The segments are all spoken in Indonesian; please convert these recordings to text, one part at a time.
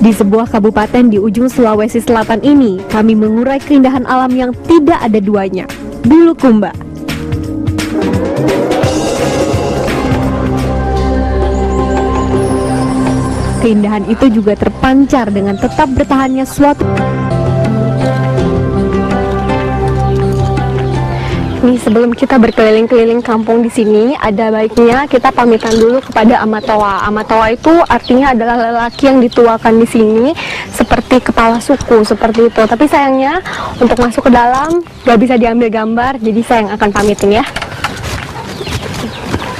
Di sebuah kabupaten di ujung Sulawesi Selatan ini, kami mengurai keindahan alam yang tidak ada duanya, Bulukumba. Keindahan itu juga terpancar dengan tetap bertahannya suatu. Nih, sebelum kita berkeliling-keliling kampung di sini, ada baiknya kita pamitan dulu kepada Amatoa. Amatoa itu artinya adalah lelaki yang dituakan di sini, seperti kepala suku, seperti itu. Tapi sayangnya untuk masuk ke dalam gak bisa diambil gambar, jadi saya yang akan pamitin ya.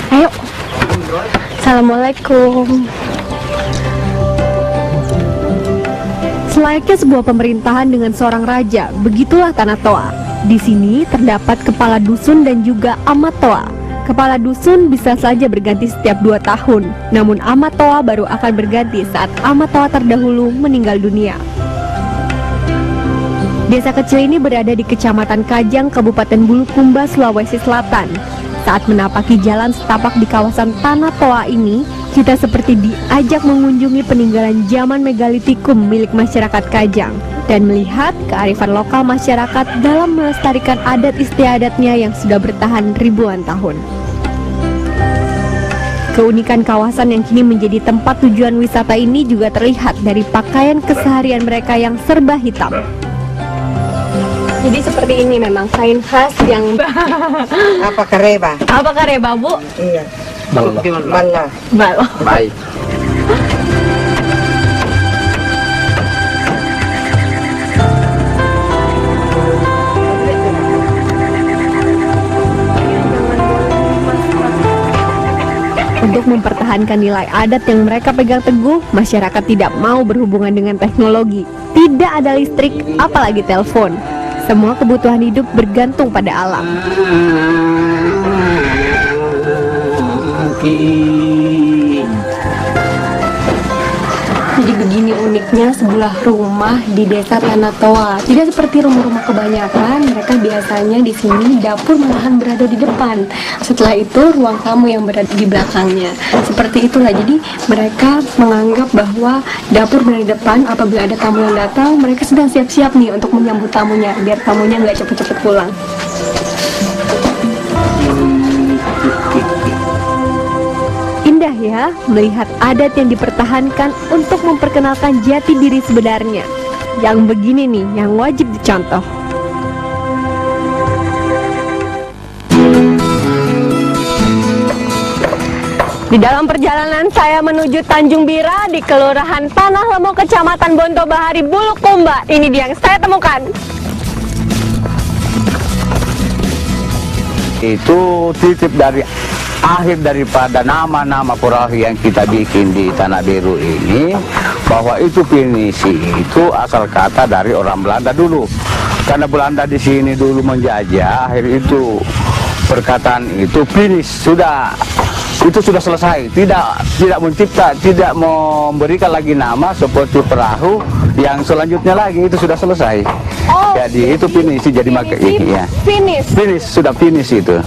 Ayo. Assalamualaikum. Selayaknya sebuah pemerintahan dengan seorang raja, begitulah Tanah Toa. Di sini terdapat kepala dusun dan juga amatoa. Kepala dusun bisa saja berganti setiap 2 tahun, namun amatoa baru akan berganti saat amatoa terdahulu meninggal dunia. Desa kecil ini berada di Kecamatan Kajang, Kabupaten Bulukumba, Sulawesi Selatan. Saat menapaki jalan setapak di kawasan Tanah Toa ini, kita seperti diajak mengunjungi peninggalan zaman megalitikum milik masyarakat Kajang dan melihat kearifan lokal masyarakat dalam melestarikan adat istiadatnya yang sudah bertahan ribuan tahun. Keunikan kawasan yang kini menjadi tempat tujuan wisata ini juga terlihat dari pakaian keseharian mereka yang serba hitam. Jadi seperti ini memang kain khas yang Apa kareba? apa kareba, Bu? Iya. Bala. Balo. Baik. Untuk mempertahankan nilai adat yang mereka pegang teguh, masyarakat tidak mau berhubungan dengan teknologi. Tidak ada listrik, apalagi telepon. Semua kebutuhan hidup bergantung pada alam. Jadi begini uniknya sebuah rumah di desa Tanah Toa. Tidak seperti rumah-rumah kebanyakan, mereka biasanya di sini dapur malahan berada di depan. Setelah itu ruang tamu yang berada di belakangnya. Seperti itulah, jadi mereka menganggap bahwa dapur berada di depan. Apabila ada tamu yang datang, mereka sedang siap-siap nih untuk menyambut tamunya, biar tamunya nggak cepet-cepet pulang. Indah ya, melihat adat yang dipertahankan untuk memperkenalkan jati diri sebenarnya. Yang begini nih, yang wajib dicontoh. Di dalam perjalanan saya menuju Tanjung Bira di Kelurahan Tanah Lemo, Kecamatan Bontobahari, Bulukumba. Ini dia yang saya temukan. Itu titip dari akhir daripada nama-nama perahu yang kita bikin di Tanah Biru ini, bahwa itu pinisi itu asal kata dari orang Belanda dulu. Karena Belanda di sini dulu menjajah, akhir itu perkataan itu finis, itu sudah selesai, tidak mencipta, tidak memberikan lagi nama seperti perahu yang selanjutnya lagi, itu sudah selesai. Oh, jadi itu finish, jadi makanya finish, sudah finish itu.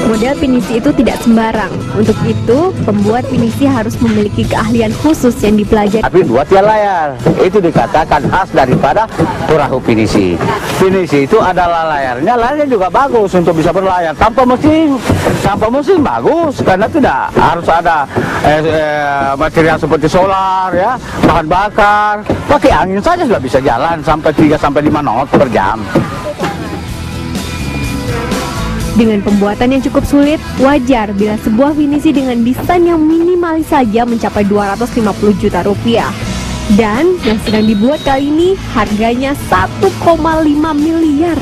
Model pinisi itu tidak sembarang. Untuk itu, pembuat pinisi harus memiliki keahlian khusus yang dipelajari. Tapi buat ya layar, itu dikatakan khas daripada perahu pinisi. Pinisi itu adalah layarnya juga bagus untuk bisa berlayar tanpa mesin bagus, karena tidak harus ada material seperti solar ya, bahan bakar, pakai angin saja sudah bisa jalan sampai 3-5 knot per jam. Dengan pembuatan yang cukup sulit, wajar bila sebuah pinisi dengan desain yang minimalis saja mencapai 250 juta rupiah. Dan yang sedang dibuat kali ini harganya 1,5 miliar.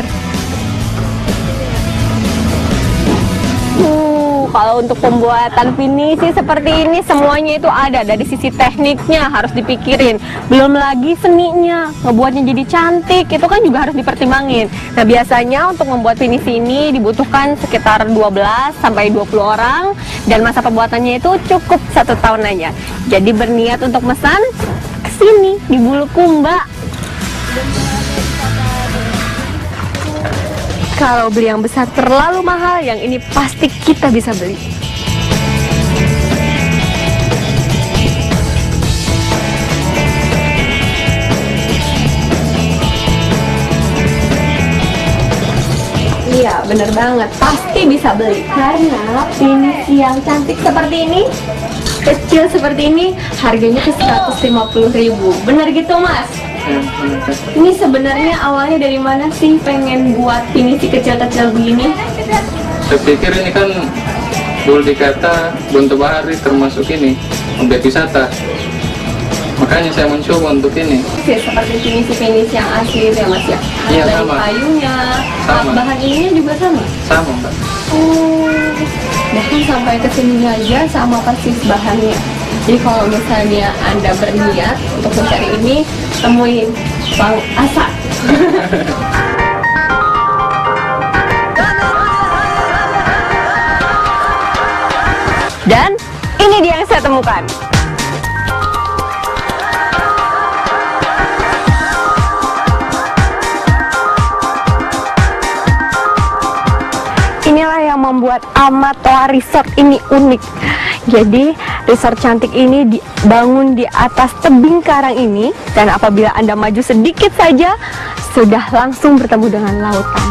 kalau untuk pembuatan pinisi seperti ini semuanya itu ada dari sisi tekniknya harus dipikirin, belum lagi seninya, ngebuatnya jadi cantik itu kan juga harus dipertimbangin. Nah biasanya untuk membuat pinisi ini dibutuhkan sekitar 12 sampai 20 orang dan masa pembuatannya itu cukup 1 tahun aja. Jadi berniat untuk mesan kesini di Bulukumba. Kalau beli yang besar terlalu mahal, yang ini pasti kita bisa beli. Iya, bener banget. Pasti bisa beli. Karena pinisi yang cantik seperti ini, kecil seperti ini, harganya tuh 150.000. Bener gitu, Mas? Ini sebenarnya awalnya dari mana sih pengen buat pinisi kecil-kecil begini? Saya pikir ini kan boleh dikata Bonto Bahari termasuk ini objek wisata. Makanya saya mencoba untuk ini. Seperti pinisi-pinisi yang asli itu ya Mas ya? Iya, Dari sama. kayunya, Sama. bahan ininya juga sama? Sama, Mbak. Oh, bahkan sampai ke sini aja sama persis bahannya. Jadi kalau misalnya Anda berniat untuk mencari ini, temuin Bang Asa. Dan ini dia yang saya temukan. Inilah yang membuat Amatoa Resort ini unik. Jadi resort cantik ini dibangun di atas tebing karang ini, dan apabila Anda maju sedikit saja sudah langsung bertemu dengan lautan.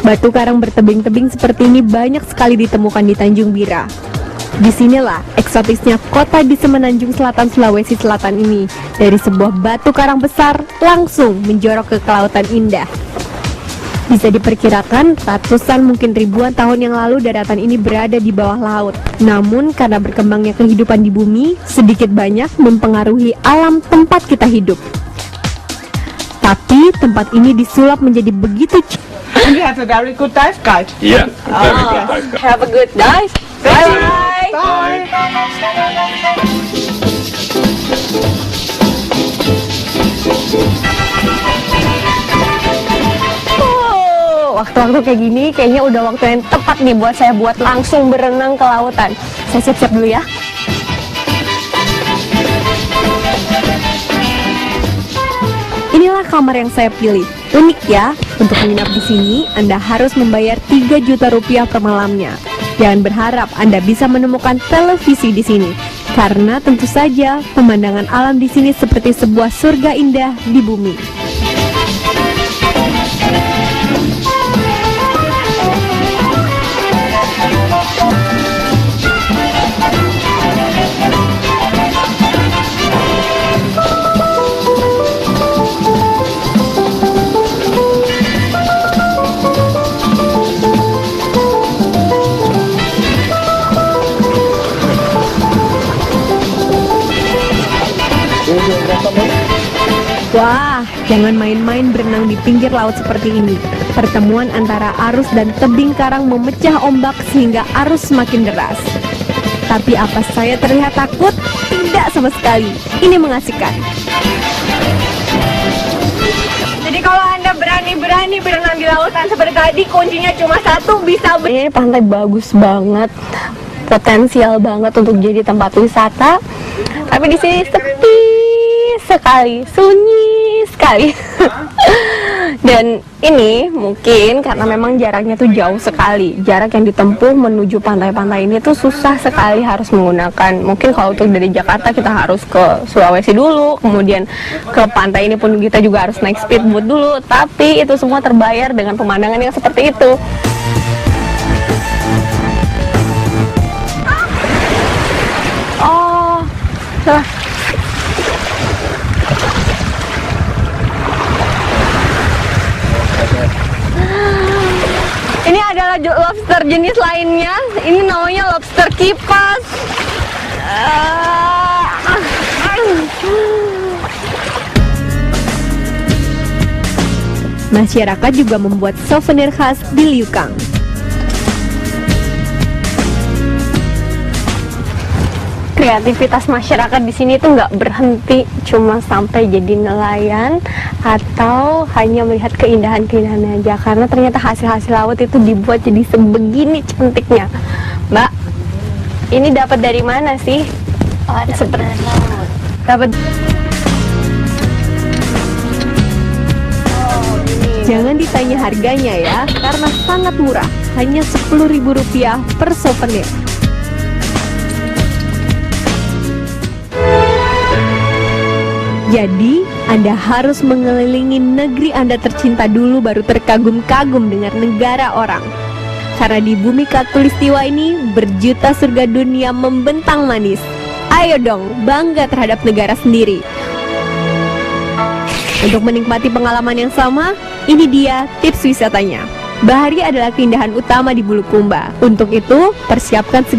Batu karang bertebing-tebing seperti ini banyak sekali ditemukan di Tanjung Bira. Disinilah eksotisnya kota di Semenanjung Selatan, Sulawesi Selatan ini. Dari sebuah batu karang besar langsung menjorok ke kelautan indah. Bisa diperkirakan ratusan mungkin ribuan tahun yang lalu daratan ini berada di bawah laut. Namun karena berkembangnya kehidupan di bumi, sedikit banyak mempengaruhi alam tempat kita hidup. Tapi tempat ini disulap menjadi begitu And you have a very good dive guide. Iya, Have a good dive. Bye-bye. Bye. Waktu-waktu kayak gini kayaknya udah waktu yang tepat nih buat saya buat langsung berenang ke lautan. Saya siap-siap dulu ya. Inilah kamar yang saya pilih. Unik ya, untuk menginap di sini Anda harus membayar 3 juta rupiah per malamnya. Jangan berharap Anda bisa menemukan televisi di sini, karena tentu saja pemandangan alam di sini seperti sebuah surga indah di bumi. Wah, jangan main-main berenang di pinggir laut seperti ini. Pertemuan antara arus dan tebing karang memecah ombak sehingga arus semakin deras. Tapi apa saya terlihat takut? Tidak sama sekali. Ini mengasihkan. Jadi kalau Anda berani-berani berenang di lautan seperti tadi, kuncinya cuma satu, bisa Ini pantai bagus banget. Potensial banget untuk jadi tempat wisata. Tapi di sini sepi sekali, sunyi sekali. Dan ini mungkin karena memang jaraknya tuh jauh sekali. Jarak yang ditempuh menuju pantai-pantai ini tuh susah sekali, harus menggunakan, mungkin kalau untuk dari Jakarta kita harus ke Sulawesi dulu, kemudian ke pantai ini pun kita juga harus naik speedboat dulu. Tapi itu semua terbayar dengan pemandangan yang seperti itu. Oh, salah. Ini adalah lobster jenis lainnya. Ini namanya lobster kipas. Masyarakat juga membuat souvenir khas di Liukang. Kreativitas masyarakat di sini tuh nggak berhenti cuma sampai jadi nelayan atau hanya melihat keindahan-keindahan aja, karena ternyata hasil-hasil laut itu dibuat jadi sebegini cantiknya. Mbak, ini dapat dari mana sih? Seperti dapat. Jangan ditanya harganya ya, karena sangat murah, hanya Rp10.000 per souvenir. Jadi, Anda harus mengelilingi negeri Anda tercinta dulu baru terkagum-kagum dengan negara orang. Karena di bumi Khatulistiwa ini, berjuta surga dunia membentang manis. Ayo dong, bangga terhadap negara sendiri. Untuk menikmati pengalaman yang sama, ini dia tips wisatanya. Bahari adalah keindahan utama di Bulukumba. Untuk itu, persiapkan segala